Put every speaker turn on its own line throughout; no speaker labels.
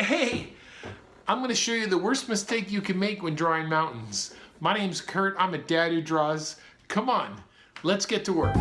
Hey, I'm going to show you the worst mistake you can make when drawing mountains. My name's Kurt. I'm a dad who draws. Come on, let's get to work.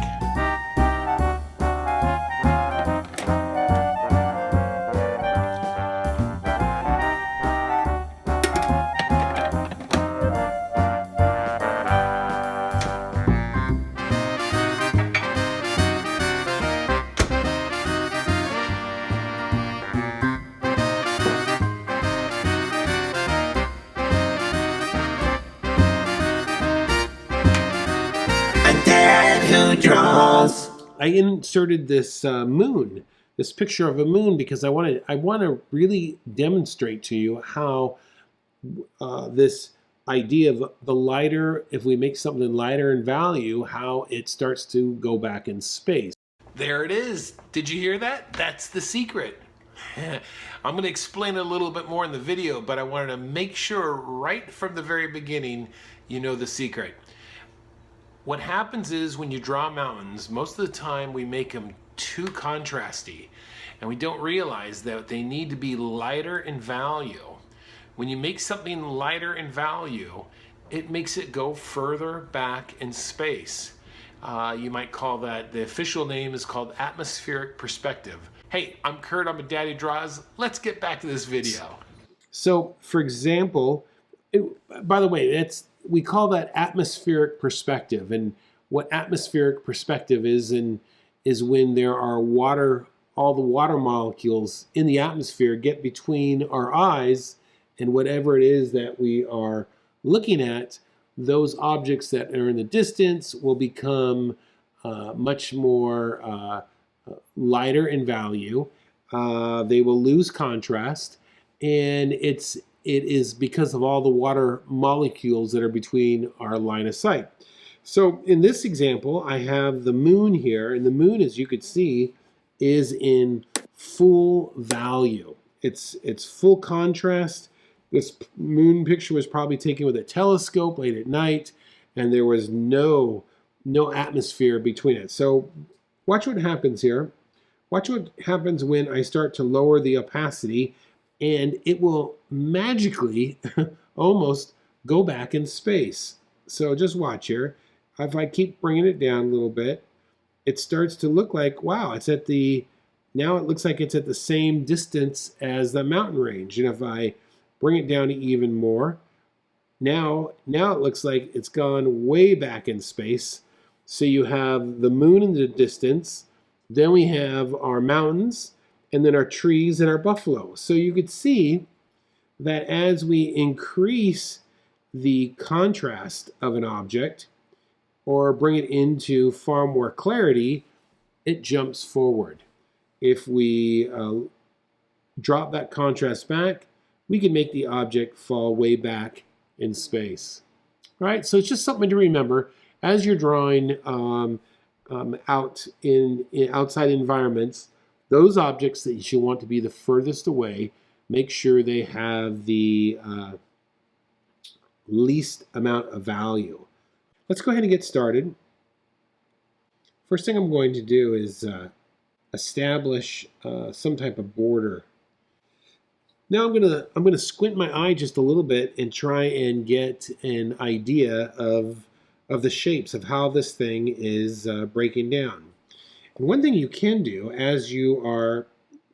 Who draws.
I inserted this moon, this picture of a moon, because I want to really demonstrate to you how this idea of the lighter, if we make something lighter in value, how it starts to go back in space.
There it is. Did you hear that? That's the secret. I'm going to explain it a little bit more in the video, but I wanted to make sure right from the very beginning you know the secret. What happens is when you draw mountains, most of the time we make them too contrasty, and we don't realize that they need to be lighter in value. When you make something lighter in value, it makes it go further back in space. You might call that, the official name is called atmospheric perspective. Hey, I'm Kurt, I'm a dad who draws. Let's get back to this video.
So, for example, by the way, we call that atmospheric perspective. And what atmospheric perspective is when there are all the water molecules in the atmosphere get between our eyes and whatever it is that we are looking at. Those objects that are in the distance will become much more lighter in value. They will lose contrast, and it is because of all the water molecules that are between our line of sight. So in this example, I have the moon here, and the moon, as you could see, is in full value. It's full contrast. This moon picture was probably taken with a telescope late at night, and there was no atmosphere between it. So watch what happens here. Watch what happens when I start to lower the opacity, and it will magically almost go back in space. So just watch here. If I keep bringing it down a little bit, it starts to look like, wow, now it looks like it's at the same distance as the mountain range. And if I bring it down even more, now it looks like it's gone way back in space. So you have the moon in the distance, then we have our mountains, and then our trees and our buffalo. So you could see that as we increase the contrast of an object or bring it into far more clarity, it jumps forward. If we drop that contrast back, we can make the object fall way back in space. All right, so it's just something to remember as you're drawing outside environments. Those objects that you want to be the furthest away, make sure they have the least amount of value. Let's go ahead and get started. First thing I'm going to do is establish some type of border. Now I'm gonna squint my eye just a little bit and try and get an idea of the shapes of how this thing is breaking down. And one thing you can do as you are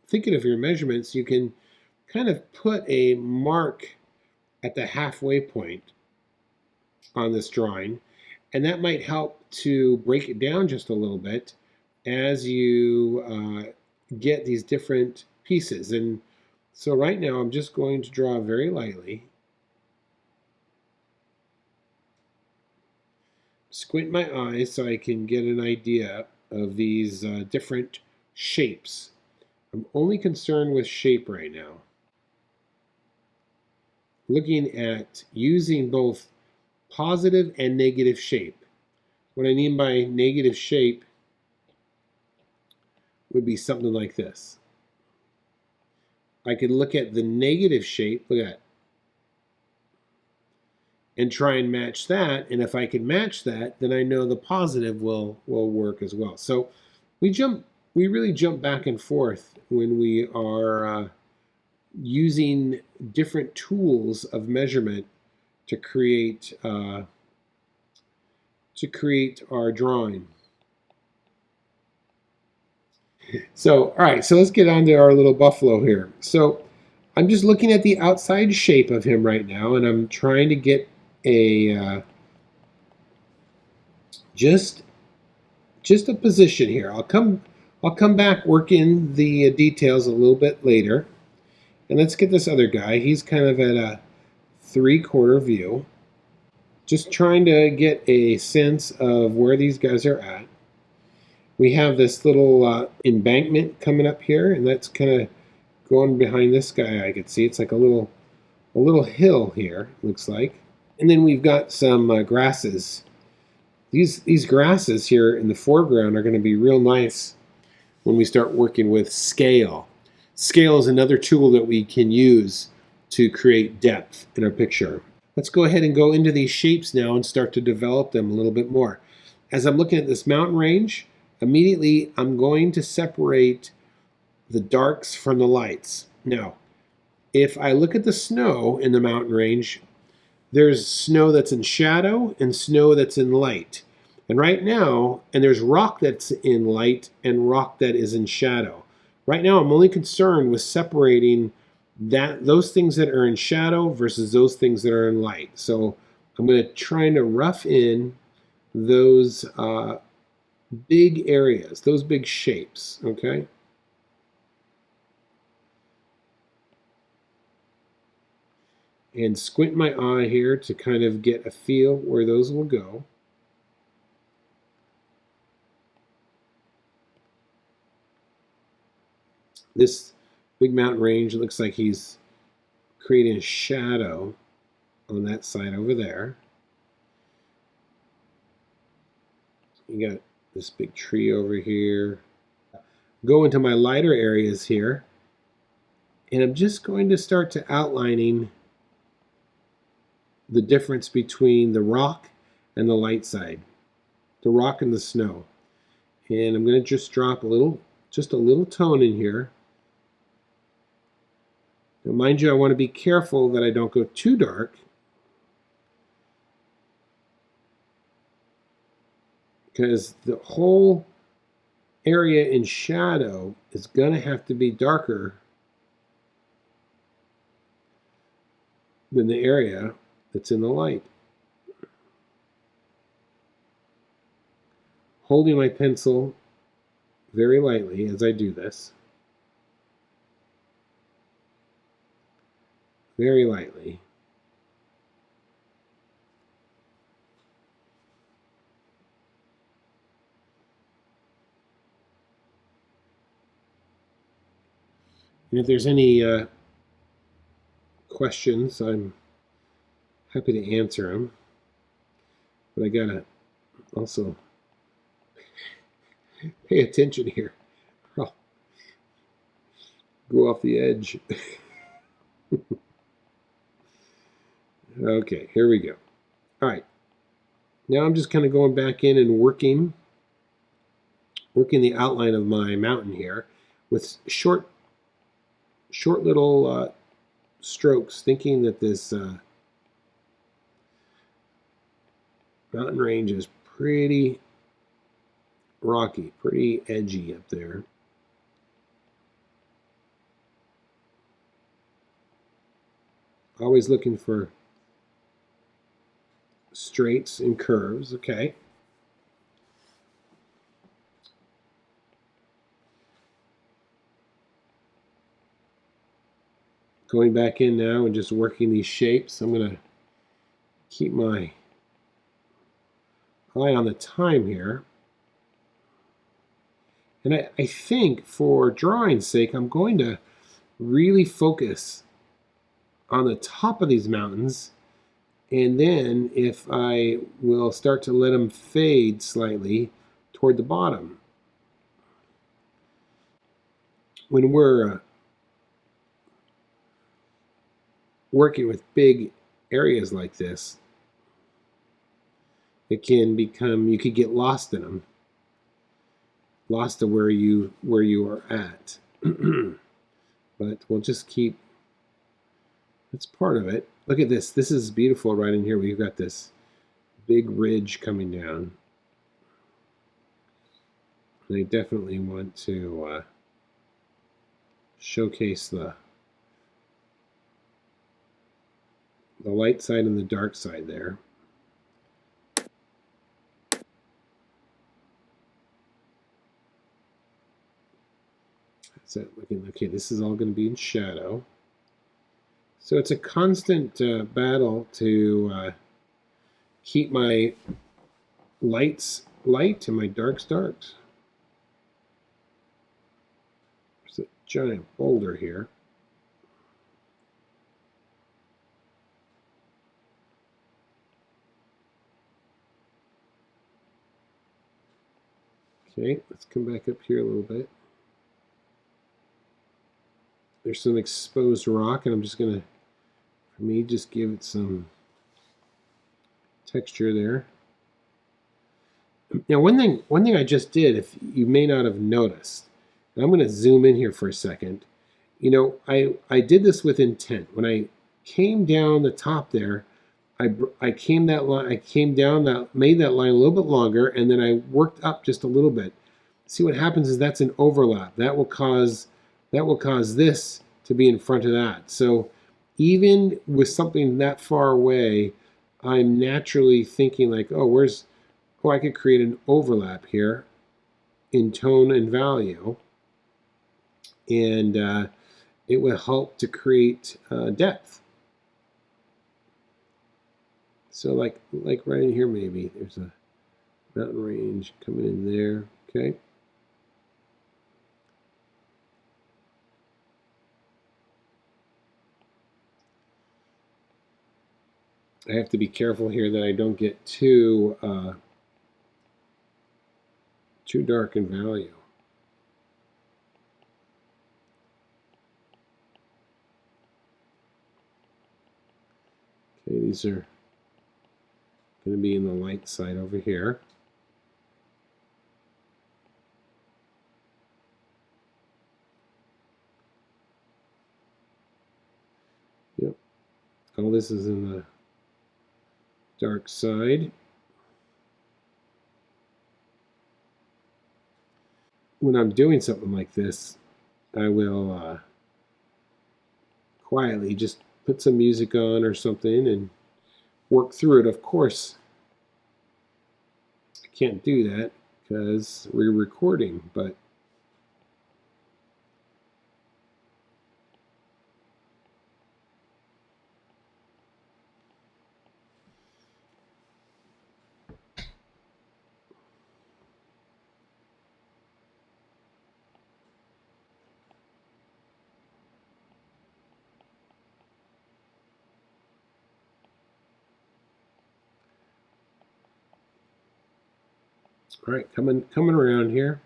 thinking of your measurements, you can kind of put a mark at the halfway point on this drawing, and that might help to break it down just a little bit as you get these different pieces. And so right now I'm just going to draw very lightly. Squint my eyes so I can get an idea of these different shapes. I'm only concerned with shape right now. Looking at using both positive and negative shape. What I mean by negative shape would be something like this. I could look at the negative shape, look at that, and try and match that. And if I can match that, then I know the positive will work as well. So we really jump back and forth when we are using different tools of measurement to create our drawing. So, all right, so let's get on to our little buffalo here. So I'm just looking at the outside shape of him right now, and I'm trying to get a just a position here. I'll come back working the details a little bit later. And let's get this other guy. He's kind of at a 3/4 view. Just trying to get a sense of where these guys are at. We have this little embankment coming up here, and that's kind of going behind this guy. I could see it's like a little hill here, looks like. And then we've got some grasses. These grasses here in the foreground are going to be real nice when we start working with scale. Scale is another tool that we can use to create depth in our picture. Let's go ahead and go into these shapes now and start to develop them a little bit more. As I'm looking at this mountain range, immediately I'm going to separate the darks from the lights. Now, if I look at the snow in the mountain range, there's snow that's in shadow and snow that's in light. And right now, and there's rock that's in light and rock that is in shadow. Right now, I'm only concerned with separating those things that are in shadow versus those things that are in light. So I'm going to try to rough in those big areas, those big shapes, okay? And squint my eye here to kind of get a feel where those will go. This big mountain range, it looks like he's creating a shadow on that side over there. You got this big tree over here. Go into my lighter areas here, and I'm just going to start to outlining the difference between the rock and the light side, the rock and the snow. And I'm going to just drop just a little tone in here. Now, mind you, I want to be careful that I don't go too dark, because the whole area in shadow is going to have to be darker than the area that's in the light. Holding my pencil very lightly as I do this. Very lightly. And if there's any questions, I'm happy to answer them. But I gotta also pay attention here. I'll go off the edge. Okay, here we go. All right. Now I'm just kind of going back in and working the outline of my mountain here with short little strokes, thinking that this mountain range is pretty rocky, pretty edgy up there. Always looking for straights and curves, okay. Going back in now and just working these shapes. I'm going to keep my eye on the time here. And I think for drawing's sake, I'm going to really focus on the top of these mountains. And then if I will start to let them fade slightly toward the bottom. When we're working with big areas like this, it can become, you could get lost in them, lost to where you are at. But we'll just keep That's part of it. Look at this. This is beautiful right in here. We've got this big ridge coming down. And I definitely want to showcase the light side and the dark side there. That's it. Looking, okay, this is all going to be in shadow. So it's a constant battle to keep my lights light and my darks darks. There's a giant boulder here. Okay, let's come back up here a little bit. There's some exposed rock, and I'm just going to, for me, just give it some texture there. Now, one thing I just did, if you may not have noticed, and I'm going to zoom in here for a second. You know, I did this with intent. When I came down the top there, I came down that, made that line a little bit longer, and then I worked up just a little bit. See what happens is that's an overlap. That will cause this to be in front of that. So even with something that far away, I'm naturally thinking like, oh, I could create an overlap here in tone and value, and it will help to create depth. So like right in here, maybe there's a mountain range coming in there. Okay. I have to be careful here that I don't get too dark in value. Okay, these are going to be in the light side over here. Yep, all this is in the dark side. When I'm doing something like this, I will quietly just put some music on or something and work through it. Of course, I can't do that because we're recording, but all right, coming around here.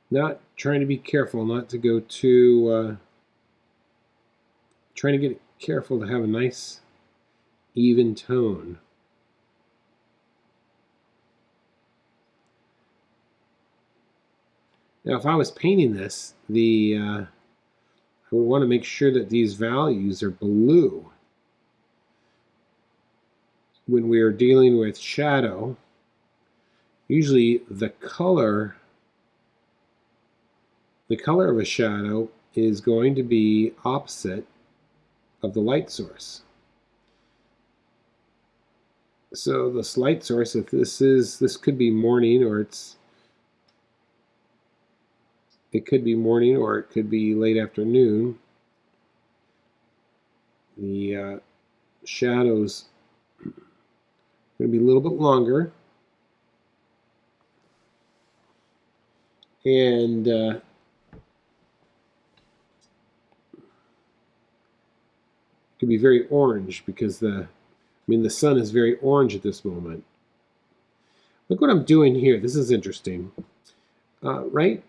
Not trying to be careful, not to go too. Trying to get careful to have a nice, even tone. Now, if I was painting this, I would want to make sure that these values are blue. When we are dealing with shadow, usually the color of a shadow is going to be opposite of the light source. So this light source, if this could be morning, or it could be morning, or it could be late afternoon. The shadows are going to be a little bit longer, and could be very orange because the sun is very orange at this moment. Look what I'm doing here. This is interesting. Right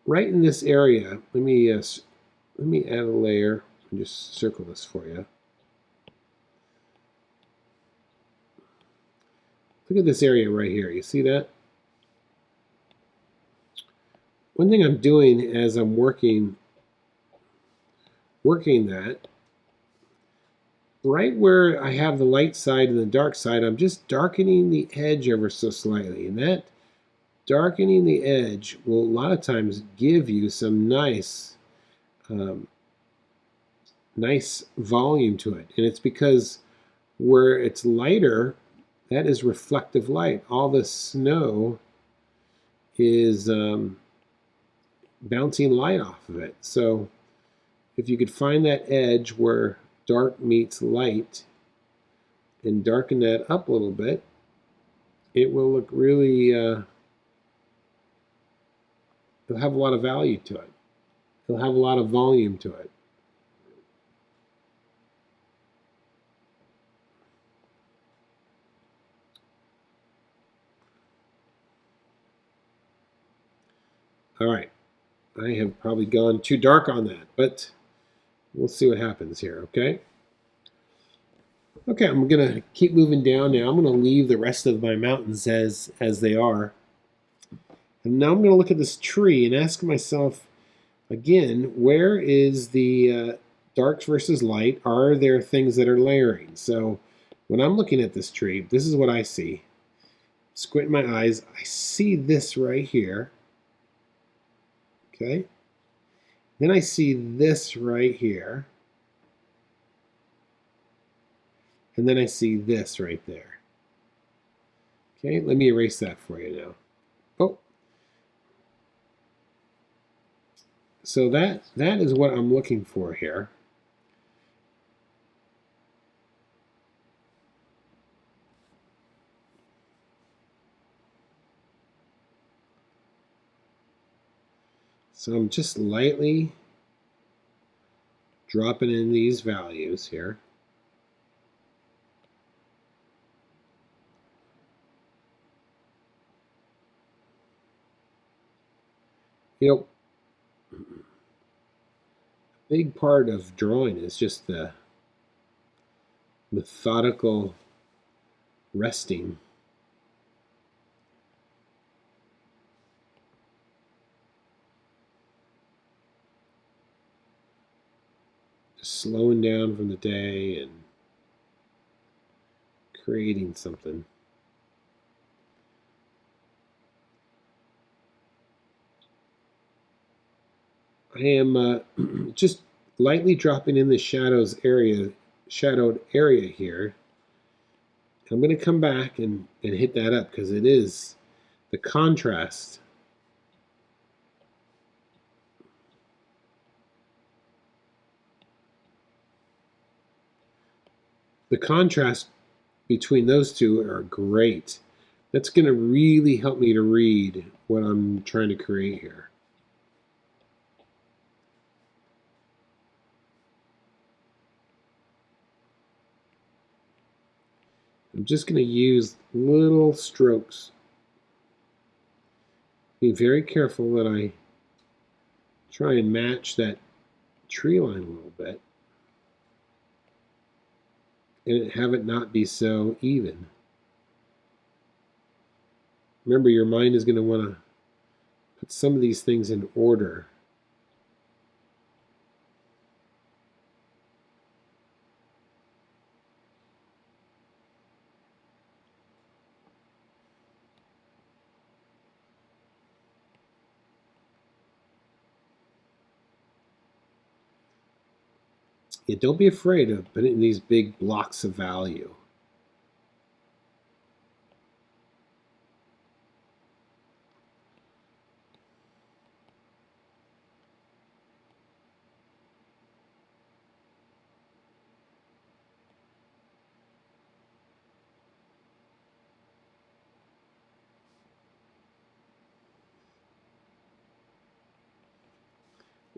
in this area. Let me add a layer and just circle this for you. Look at this area right here. You see that? one thing I'm doing as I'm working that, right where I have the light side and the dark side, I'm just darkening the edge ever so slightly. And that darkening the edge will a lot of times give you some nice nice volume to it. And it's because where it's lighter, that is reflective light. All the snow is bouncing light off of it. So if you could find that edge where dark meets light and darken that up a little bit, it will look really, it'll have a lot of value to it. It'll have a lot of volume to it. All right, I have probably gone too dark on that, but we'll see what happens here, okay? Okay, I'm gonna keep moving down now. I'm gonna leave the rest of my mountains as they are. And now I'm gonna look at this tree and ask myself, again, where is the dark versus light? Are there things that are layering? So when I'm looking at this tree, this is what I see. Squint my eyes, I see this right here. Okay. Then I see this right here. And then I see this right there. Okay, let me erase that for you now. Oh. So that is what I'm looking for here. So I'm just lightly dropping in these values here. You know, a big part of drawing is just the methodical resting. Just slowing down from the day and creating something. I am just lightly dropping in the shadowed area here. I'm going to come back and hit that up because it is the contrast. The contrast between those two are great. That's going to really help me to read what I'm trying to create here. I'm just going to use little strokes. Be very careful that I try and match that tree line a little bit and have it not be so even. Remember, your mind is going to want to put some of these things in order. Yeah, don't be afraid of putting these big blocks of value.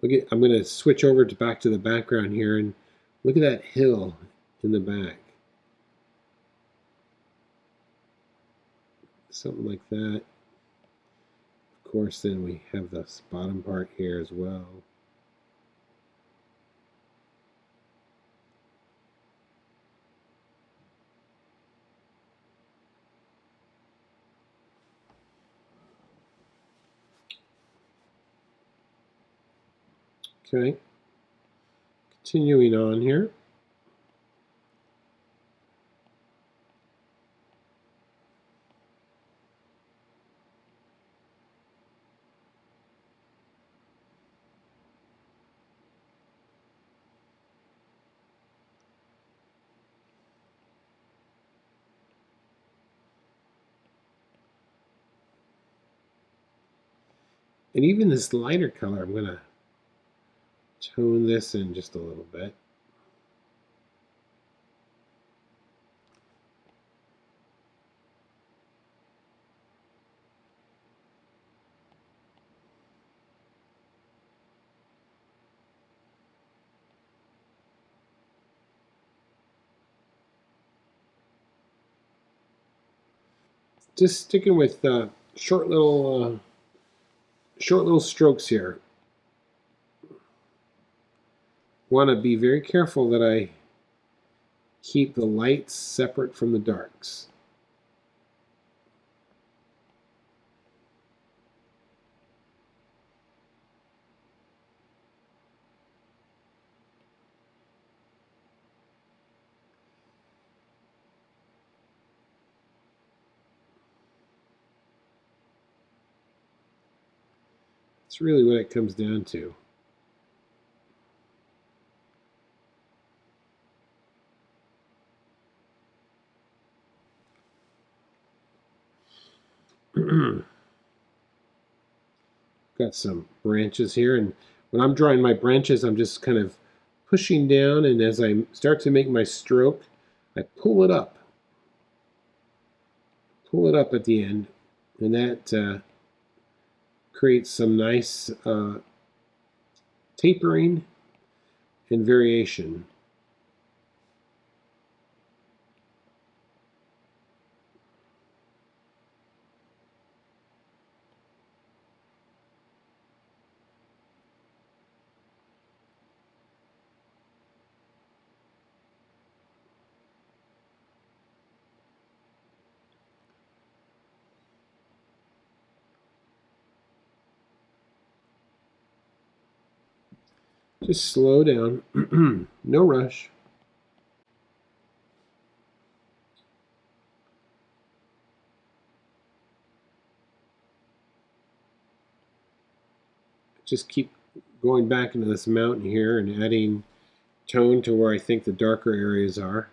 Look at, I'm going to switch over to back to the background here and look at that hill in the back. Something like that. Of course, then we have this bottom part here as well. Okay, continuing on here. And even this lighter color, I'm going to tone this in just a little bit. Just sticking with short little strokes here. Want to be very careful that I keep the lights separate from the darks. It's really what it comes down to. Got some branches here, and when I'm drawing my branches, I'm just kind of pushing down, and as I start to make my stroke, I pull it up at the end, and that creates some nice tapering and variation. Just slow down, no rush. Just keep going back into this mountain here and adding tone to where I think the darker areas are.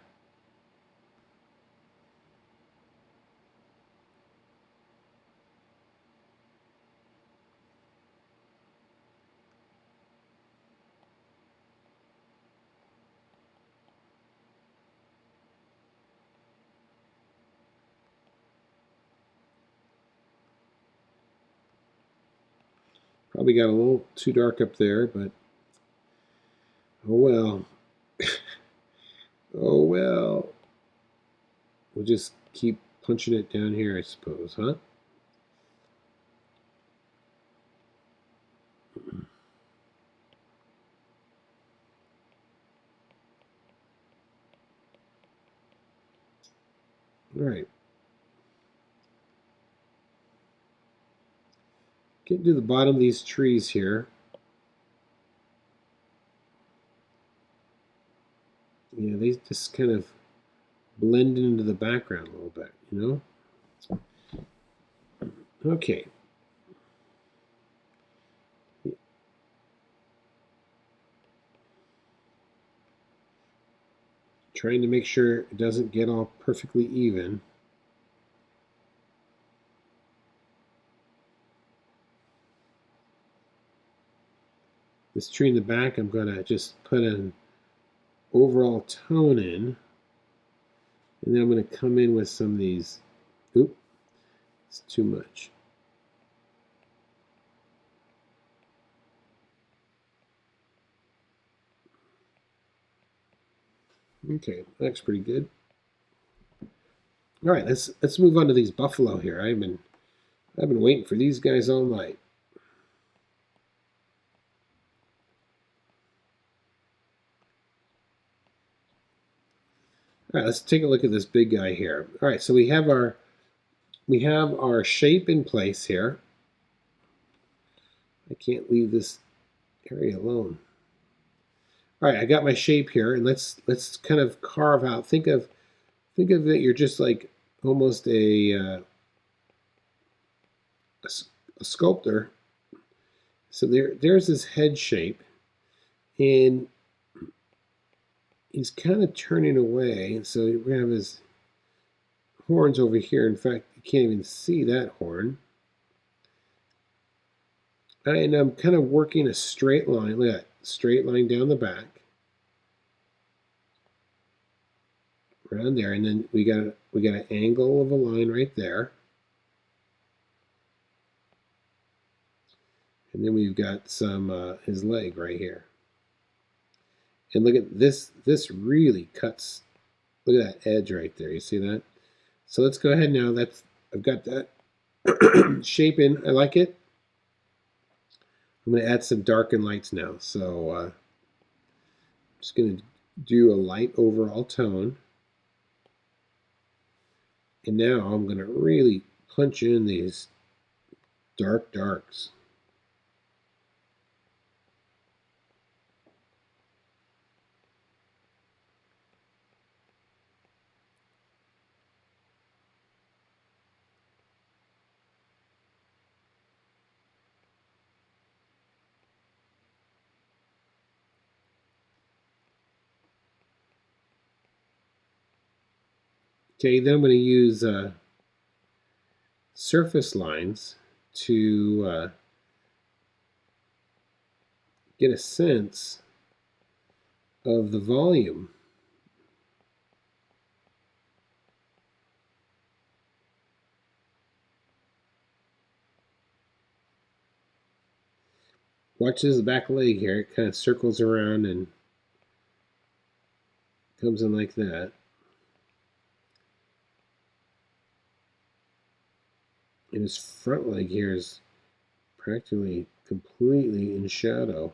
Probably got a little too dark up there, but oh well. Oh well. We'll just keep punching it down here, I suppose, huh? All right. Get to the bottom of these trees here. Yeah, they just kind of blend into the background a little bit, you know? Okay. Trying to make sure it doesn't get all perfectly even. This tree in the back, I'm going to just put an overall tone in. And then I'm going to come in with some of these. Oop, it's too much. Okay, that's pretty good. All right, let's move on to these buffalo here. I've been waiting for these guys all night. All right, let's take a look at this big guy here. All right, so we have our shape in place here. I can't leave this area alone. All right, I got my shape here, and let's kind of carve out. Think of it. You're just like almost a sculptor. So there's his head shape, and he's kind of turning away. So we have his horns over here. In fact, you can't even see that horn. And I'm kind of working a straight line. Look at that, straight line down the back. Around there, and then we got an angle of a line right there. And then we've got some his leg right here. And look at this. This really cuts. Look at that edge right there. You see that? So let's go ahead now. I've got that shape in. I like it. I'm going to add some darken lights now. So I'm just going to do a light overall tone. And now I'm going to really punch in these darks. Okay, then I'm going to use surface lines to get a sense of the volume. Watch this back leg here. It kind of circles around and comes in like that. And his front leg here is practically completely in shadow.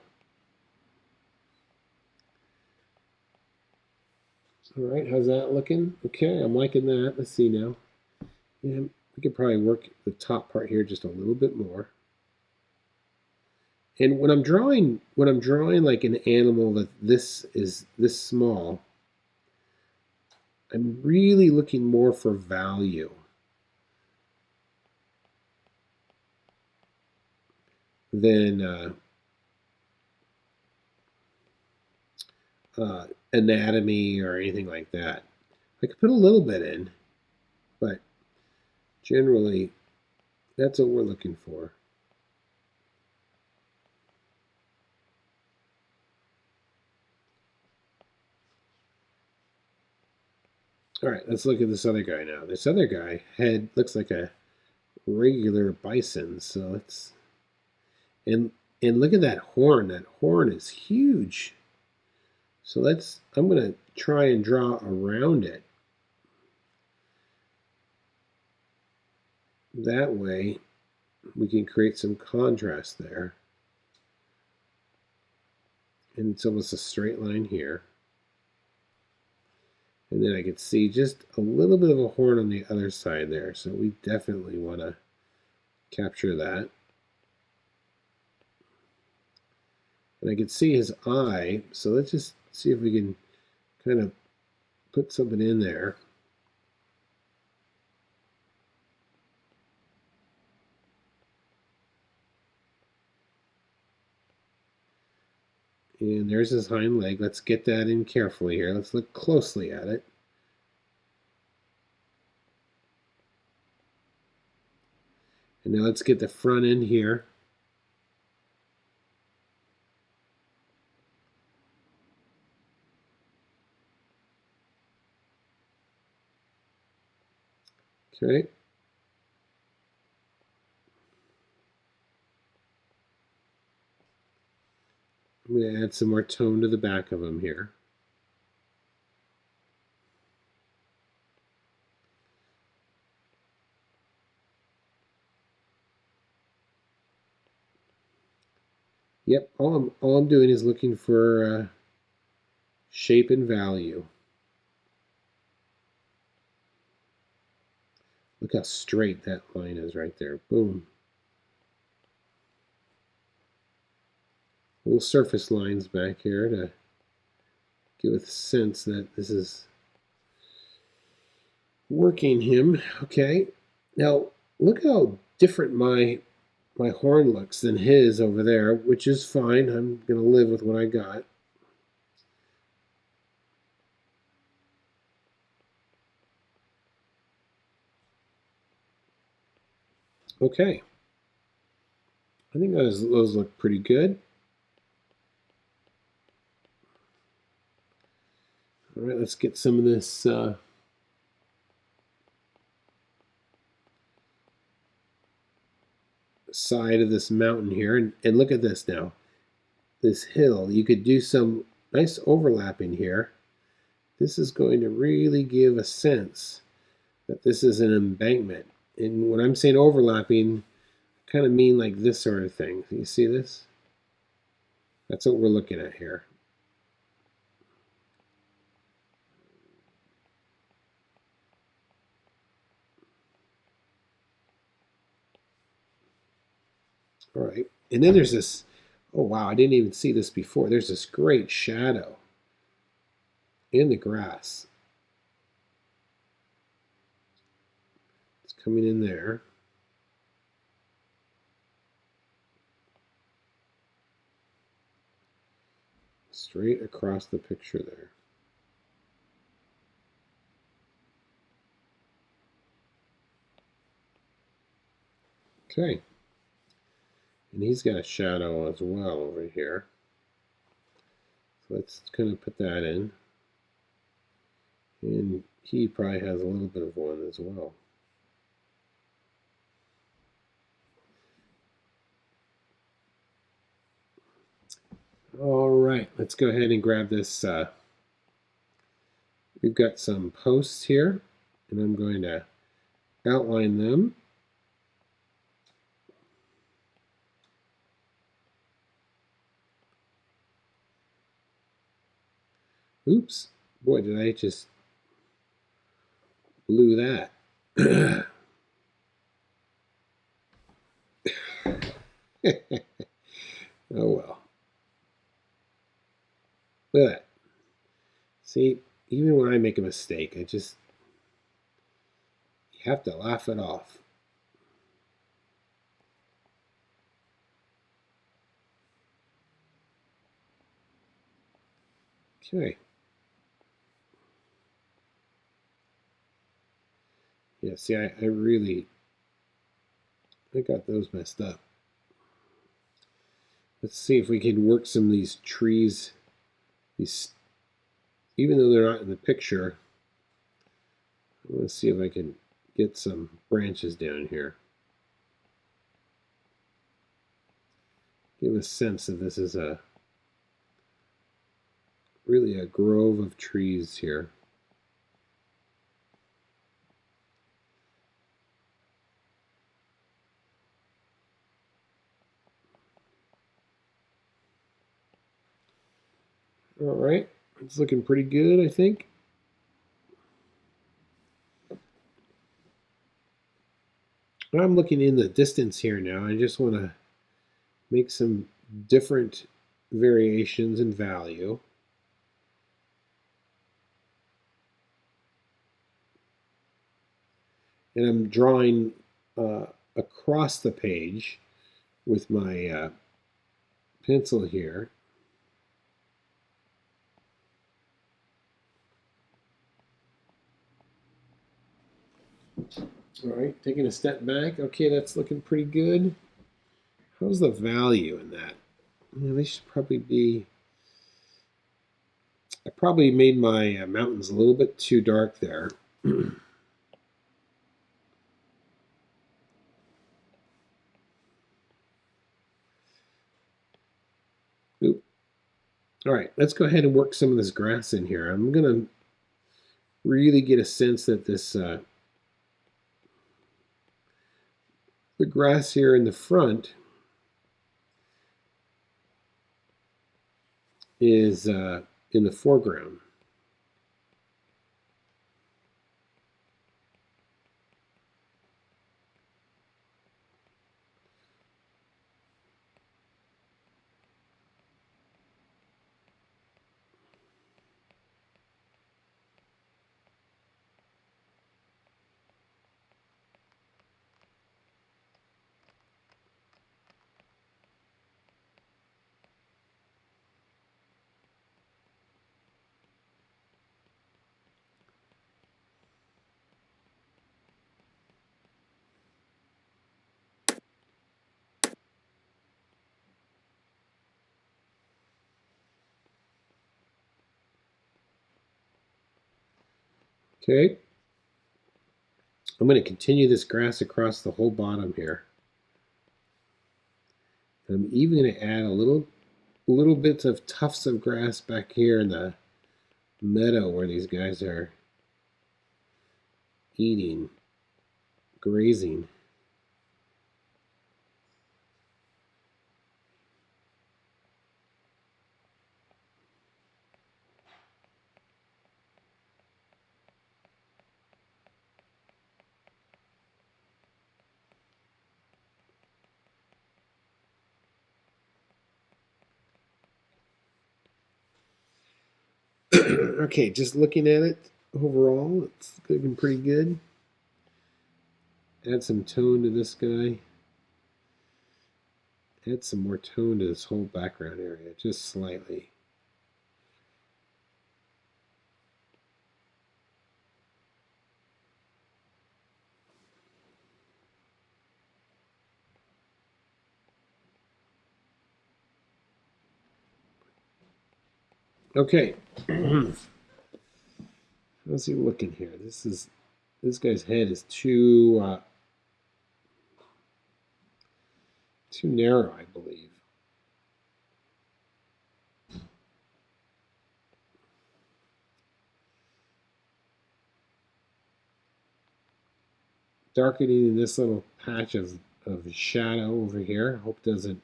All right, how's that looking? Okay, I'm liking that. Let's see now. Yeah, we could probably work the top part here just a little bit more. And when I'm drawing like an animal that this is this small, I'm really looking more for value than anatomy or anything like that. I could put a little bit in, but generally that's what we're looking for. All right, let's look at this other guy now. This other guy head looks like a regular bison, so let's and look at that horn. That horn is huge. So I'm going to try and draw around it. That way we can create some contrast there. And it's almost a straight line here. And then I could see just a little bit of a horn on the other side there. So we definitely want to capture that. And I could see his eye. So let's just see if we can kind of put something in there. And there's his hind leg. Let's get that in carefully here. Let's look closely at it. And now let's get the front end here. Okay. I'm going to add some more tone to the back of him here. Yep, all I'm doing is looking for shape and value. Look how straight that line is right there. Boom. Little surface lines back here to give a sense that this is working him. Okay, now look how different my horn looks than his over there, which is fine. I'm going to live with what I got. Okay. I think those look pretty good. All right, let's get some of this side of this mountain here. And look at this now. This hill, you could do some nice overlapping here. This is going to really give a sense that this is an embankment. And when I'm saying overlapping, I kind of mean like this sort of thing. You see this? That's what we're looking at here. All right. And then there's this, oh wow, I didn't even see this before. There's this great shadow in the grass. It's coming in there. Straight across the picture there. Okay. And he's got a shadow as well over here. So let's kind of put that in. And he probably has a little bit of one as well. All right, let's go ahead and grab this. We've got some posts here, and I'm going to outline them. Oops, boy, did I just blew that. Oh well. Look at that. See, even when I make a mistake, you have to laugh it off. Okay. Yeah, see, I got those messed up. Let's see if we can work some of these trees. Even though they're not in the picture, I want to see if I can get some branches down here. Give a sense that this is really a grove of trees here. All right, it's looking pretty good, I think. I'm looking in the distance here now. I just want to make some different variations in value. And I'm drawing across the page with my pencil here. All right, taking a step back. Okay, that's looking pretty good. How's the value in that? Yeah, they should probably be... I probably made my mountains a little bit too dark there. Oop. All right, let's go ahead and work some of this grass in here. I'm going to really get a sense that this the grass here in the front is in the foreground. Okay. I'm going to continue this grass across the whole bottom here. I'm even going to add a little bits of tufts of grass back here in the meadow where these guys are eating, grazing. Okay, just looking at it overall, it's looking pretty good. Add some tone to this guy. Add some more tone to this whole background area, just slightly. Okay. How's he looking here? This guy's head is too narrow, I believe. Darkening in this little patch of shadow over here. Hope doesn't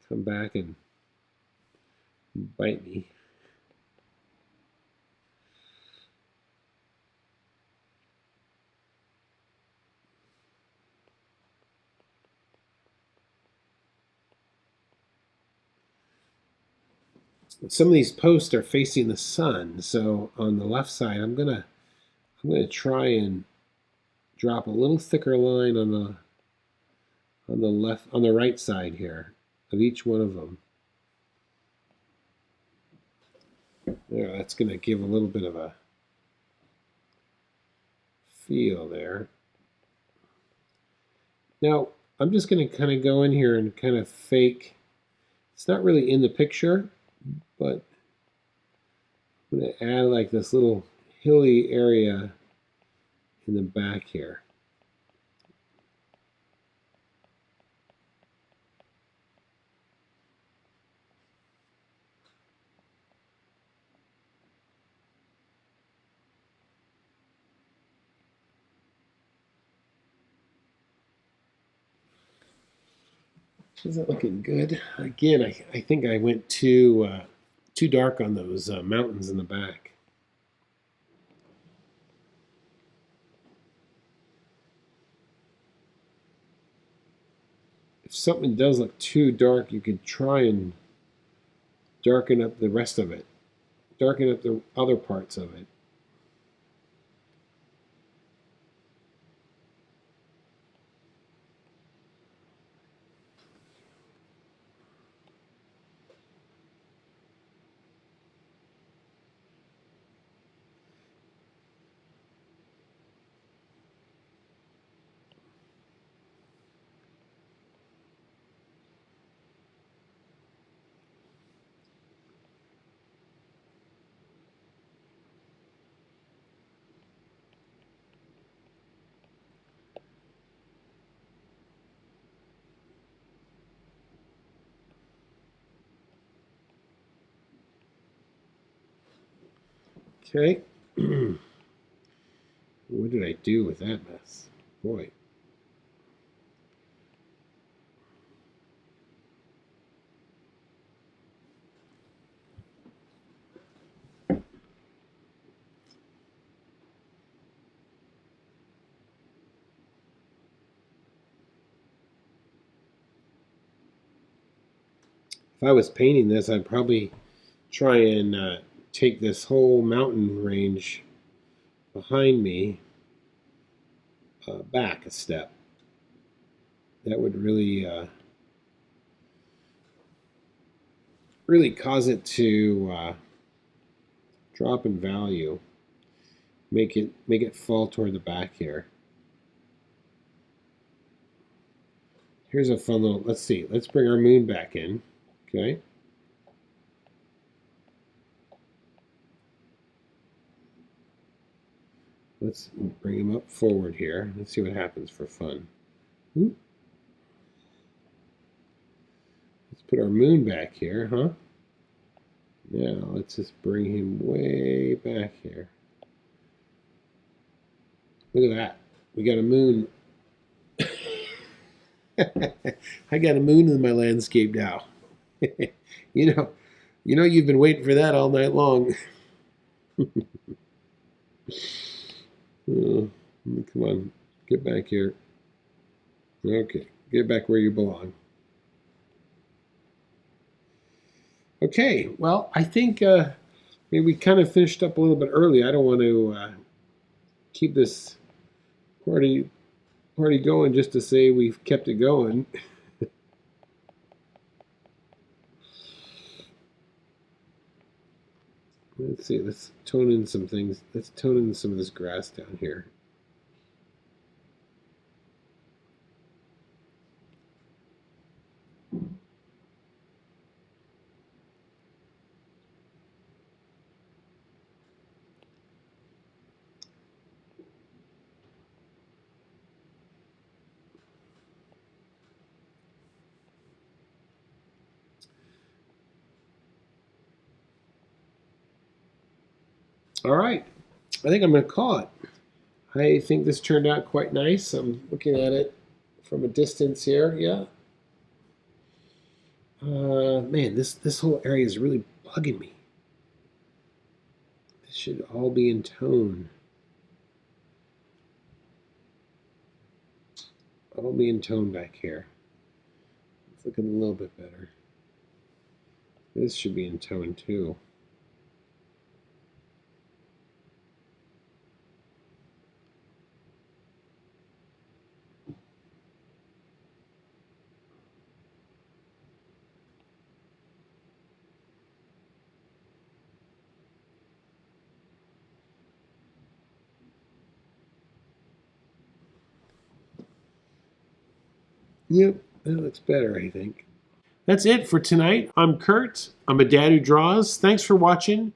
come back and bite me. Some of these posts are facing the sun, so on the left side, I'm gonna try and drop a little thicker line on the right side here of each one of them. There, that's gonna give a little bit of a feel there. Now, I'm just gonna kind of go in here and kind of fake. It's not really in the picture, but I'm going to add like this little hilly area in the back here. Is that looking good? Again, I think I went too dark on those mountains in the back. If something does look too dark, you could try and darken up the rest of it. Darken up the other parts of it. Okay. What did I do with that mess? Boy. If I was painting this, I'd probably try and take this whole mountain range behind me back a step. That would really cause it to drop in value. Make it fall toward the back here. Here's a fun little. Let's see. Let's bring our moon back in. Okay. Let's bring him up forward here. Let's see what happens for fun. Ooh. Let's put our moon back here, huh? Now let's just bring him way back here. Look at that. We got a moon. I got a moon in my landscape now. you know you've been waiting for that all night long. Oh, come on, get back here. Okay, get back where you belong. Okay, well, I think maybe we kind of finished up a little bit early. I don't want to keep this party going just to say we've kept it going. Let's see, let's tone in some things. Let's tone in some of this grass down here. All right, I think I'm going to call it. I think this turned out quite nice. I'm looking at it from a distance here. Yeah. Man, this whole area is really bugging me. This should all be in tone. All be in tone back here. It's looking a little bit better. This should be in tone too. Yep, that looks better, I think. That's it for tonight. I'm Kurt. I'm a dad who draws. Thanks for watching.